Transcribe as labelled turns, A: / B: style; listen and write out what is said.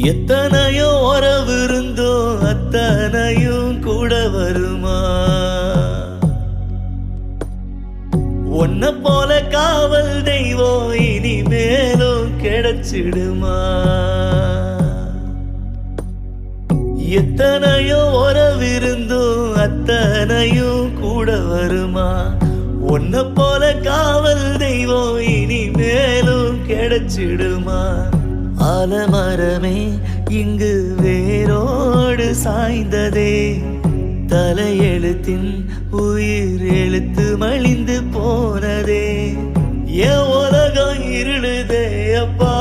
A: எத்தனையோ உறவு இருந்தோ அத்தனையும் கூட வருமா? உன்ன போல காவல் தெய்வம் இனிமேலும் கிடைச்சிடுமா? எத்தனையோ உறவு இருந்தோ அத்தனையும் கூட வருமா? உன்ன போல காவல் தெய்வம் இனிமேலும் கிடைச்சிடுமா? ஆலமரமே இங்கு வேரோடு சாய்ந்ததே, தலையெழுத்தின் உயிர் எழுத்து மலிந்து போனதே. என் உலகம் இருளுதே அப்பா,